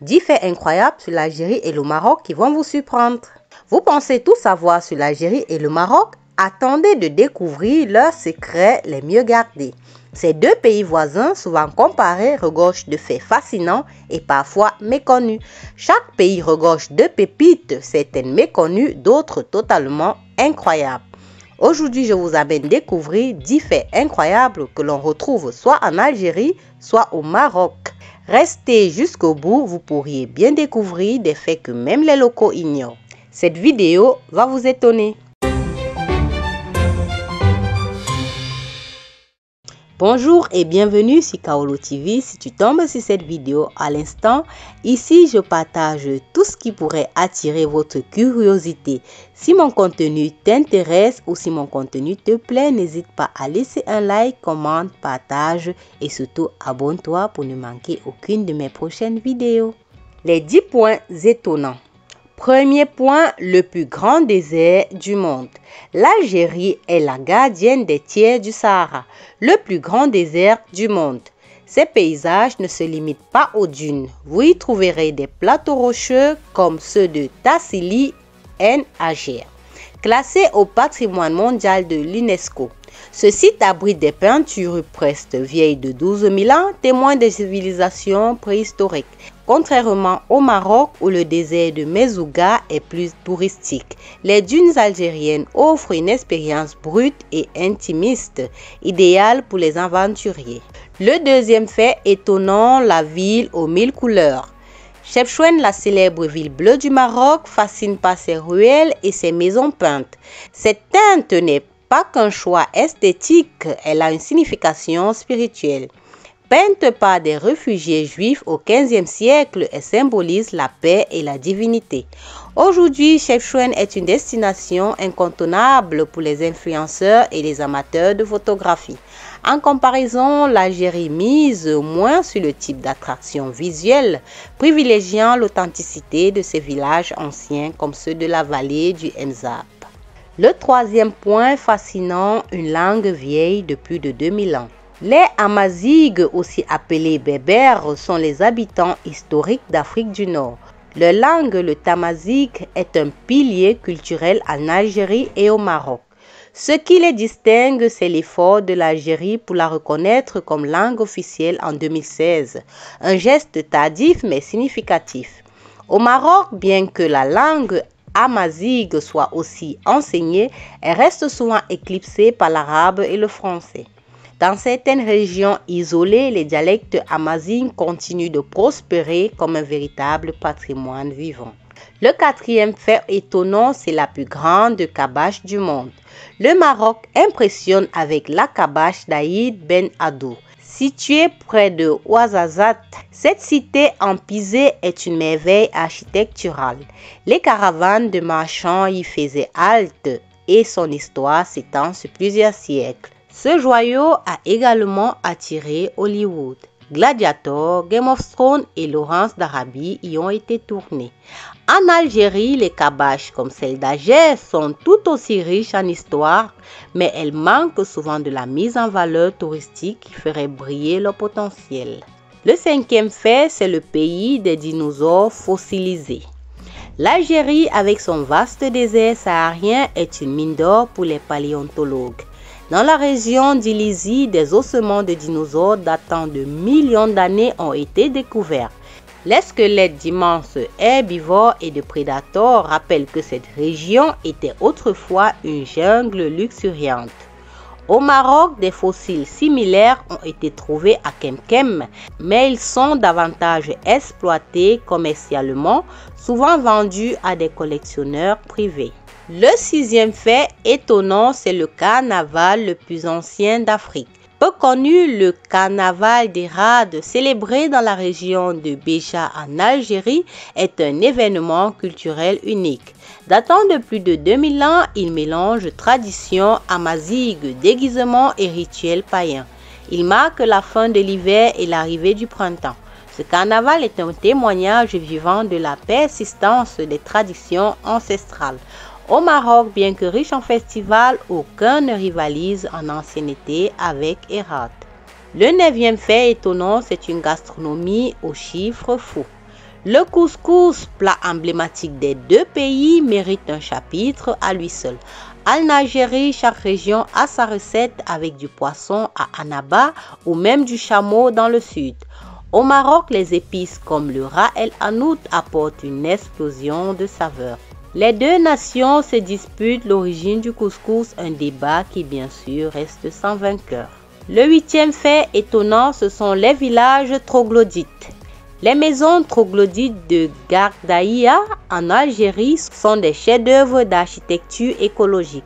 10 faits incroyables sur l'Algérie et le Maroc qui vont vous surprendre. Vous pensez tout savoir sur l'Algérie et le Maroc? Attendez de découvrir leurs secrets les mieux gardés. Ces deux pays voisins, souvent comparés, regorgent de faits fascinants et parfois méconnus. Chaque pays regorge de pépites, certaines méconnues, d'autres totalement incroyables. Aujourd'hui, je vous amène découvrir 10 faits incroyables que l'on retrouve soit en Algérie, soit au Maroc. Restez jusqu'au bout, vous pourriez bien découvrir des faits que même les locaux ignorent. Cette vidéo va vous étonner. Bonjour et bienvenue sur Kaolo TV. Si tu tombes sur cette vidéo à l'instant, ici je partage tout ce qui pourrait attirer votre curiosité. Si mon contenu t'intéresse ou si mon contenu te plaît, n'hésite pas à laisser un like, commente, partage et surtout abonne-toi pour ne manquer aucune de mes prochaines vidéos. Les 10 points étonnants. Premier point, le plus grand désert du monde. L'Algérie est la gardienne des tiers du Sahara, le plus grand désert du monde. Ces paysages ne se limitent pas aux dunes. Vous y trouverez des plateaux rocheux comme ceux de Tassili en Alger, classé au patrimoine mondial de l'UNESCO. Ce site abrite des peintures rupestres vieilles de 12 000 ans, témoins des civilisations préhistoriques. Contrairement au Maroc où le désert de Mezzouga est plus touristique, les dunes algériennes offrent une expérience brute et intimiste, idéale pour les aventuriers. Le deuxième fait étonnant, la ville aux 1000 couleurs. Chefchaouen, la célèbre ville bleue du Maroc, fascine par ses ruelles et ses maisons peintes. Cette teinte n'est pas qu'un choix esthétique, elle a une signification spirituelle. Peinte par des réfugiés juifs au XVe siècle, elle symbolise la paix et la divinité. Aujourd'hui, Chefchaouen est une destination incontournable pour les influenceurs et les amateurs de photographie. En comparaison, l'Algérie mise moins sur le type d'attraction visuelle, privilégiant l'authenticité de ses villages anciens comme ceux de la vallée du Mzab. Le troisième point fascinant, une langue vieille de plus de 2000 ans. Les Amazighes, aussi appelés Berbères, sont les habitants historiques d'Afrique du Nord. Leur langue, le tamazight, est un pilier culturel en Algérie et au Maroc. Ce qui les distingue, c'est l'effort de l'Algérie pour la reconnaître comme langue officielle en 2016. Un geste tardif mais significatif. Au Maroc, bien que la langue amazighe soit aussi enseignée, elle reste souvent éclipsée par l'arabe et le français. Dans certaines régions isolées, les dialectes amazighes continuent de prospérer comme un véritable patrimoine vivant. Le quatrième fait étonnant, c'est la plus grande kabash du monde. Le Maroc impressionne avec la kabash d'Aïd Ben Haddou. Située près de Ouarzazate, cette cité en pisé est une merveille architecturale. Les caravanes de marchands y faisaient halte et son histoire s'étend sur plusieurs siècles. Ce joyau a également attiré Hollywood. Gladiator, Game of Thrones et Lawrence d'Arabie y ont été tournés. En Algérie, les kabash comme celle d'Alger sont tout aussi riches en histoire, mais elles manquent souvent de la mise en valeur touristique qui ferait briller leur potentiel. Le cinquième fait, c'est le pays des dinosaures fossilisés. L'Algérie, avec son vaste désert saharien, est une mine d'or pour les paléontologues. Dans la région d'Ilisie, des ossements de dinosaures datant de millions d'années ont été découverts. Les squelettes d'immenses herbivores et de prédateurs rappellent que cette région était autrefois une jungle luxuriante. Au Maroc, des fossiles similaires ont été trouvés à Kemkem, mais ils sont davantage exploités commercialement, souvent vendus à des collectionneurs privés. Le sixième fait étonnant, c'est le carnaval le plus ancien d'Afrique. Peu connu, le carnaval des Rades, célébré dans la région de Béja en Algérie, est un événement culturel unique. Datant de plus de 2000 ans, il mélange tradition amazighe, déguisement et rituels païens. Il marque la fin de l'hiver et l'arrivée du printemps. Ce carnaval est un témoignage vivant de la persistance des traditions ancestrales. Au Maroc, bien que riche en festivals, aucun ne rivalise en ancienneté avec Herat. Le 9e fait étonnant, c'est une gastronomie aux chiffres fous. Le couscous, plat emblématique des deux pays, mérite un chapitre à lui seul. En Algérie, chaque région a sa recette avec du poisson à Annaba ou même du chameau dans le sud. Au Maroc, les épices comme le ras el hanout apportent une explosion de saveurs. Les deux nations se disputent l'origine du couscous, un débat qui bien sûr reste sans vainqueur. Le 8e fait étonnant, ce sont les villages troglodytes. Les maisons troglodytes de Gardaïa en Algérie sont des chefs-d'œuvre d'architecture écologique.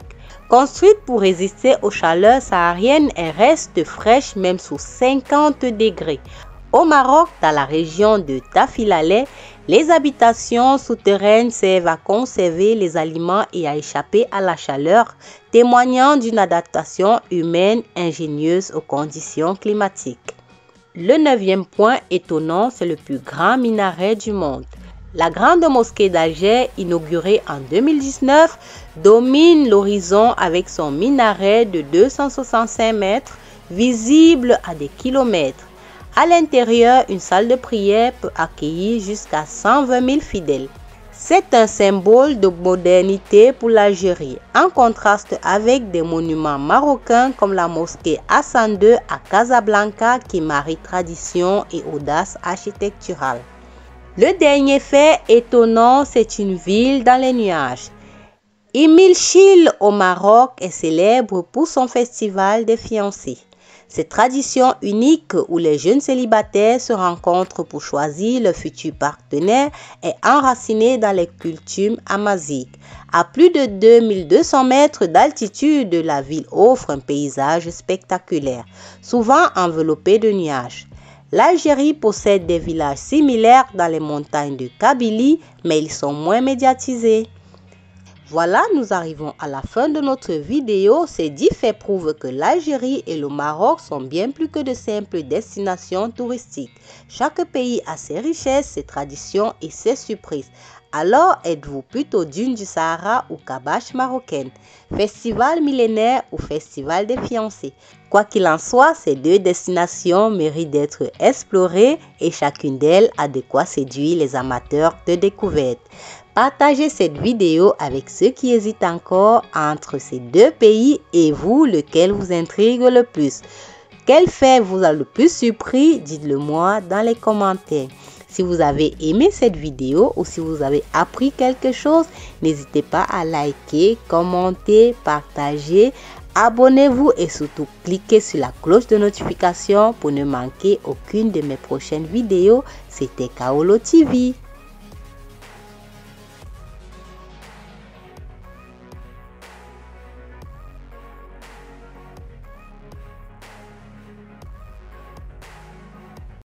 Construites pour résister aux chaleurs sahariennes, elles restent fraîches même sous 50 degrés. Au Maroc, dans la région de Tafilaleh, les habitations souterraines servent à conserver les aliments et à échapper à la chaleur, témoignant d'une adaptation humaine ingénieuse aux conditions climatiques. Le 9e point étonnant, c'est le plus grand minaret du monde. La grande mosquée d'Alger, inaugurée en 2019, domine l'horizon avec son minaret de 265 mètres, visible à des kilomètres. À l'intérieur, une salle de prière peut accueillir jusqu'à 120 000 fidèles. C'est un symbole de modernité pour l'Algérie, en contraste avec des monuments marocains comme la mosquée Hassan II à Casablanca qui marie tradition et audace architecturale. Le dernier fait étonnant, c'est une ville dans les nuages. Imilchil au Maroc est célèbre pour son festival des fiancés. Cette tradition unique où les jeunes célibataires se rencontrent pour choisir leur futur partenaire est enracinée dans les cultures amaziques. À plus de 2200 mètres d'altitude, la ville offre un paysage spectaculaire, souvent enveloppé de nuages. L'Algérie possède des villages similaires dans les montagnes de Kabylie, mais ils sont moins médiatisés. Voilà, nous arrivons à la fin de notre vidéo. Ces 10 faits prouvent que l'Algérie et le Maroc sont bien plus que de simples destinations touristiques. Chaque pays a ses richesses, ses traditions et ses surprises. Alors, êtes-vous plutôt dune du Sahara ou Kabash marocaine, festival millénaire ou festival des fiancés? Quoi qu'il en soit, ces deux destinations méritent d'être explorées et chacune d'elles a de quoi séduire les amateurs de découverte. Partagez cette vidéo avec ceux qui hésitent encore entre ces deux pays et vous, lequel vous intrigue le plus. Quel fait vous a le plus surpris? Dites-le moi dans les commentaires. Si vous avez aimé cette vidéo ou si vous avez appris quelque chose, n'hésitez pas à liker, commenter, partager, abonnez-vous et surtout cliquez sur la cloche de notification pour ne manquer aucune de mes prochaines vidéos. C'était Kaolo TV.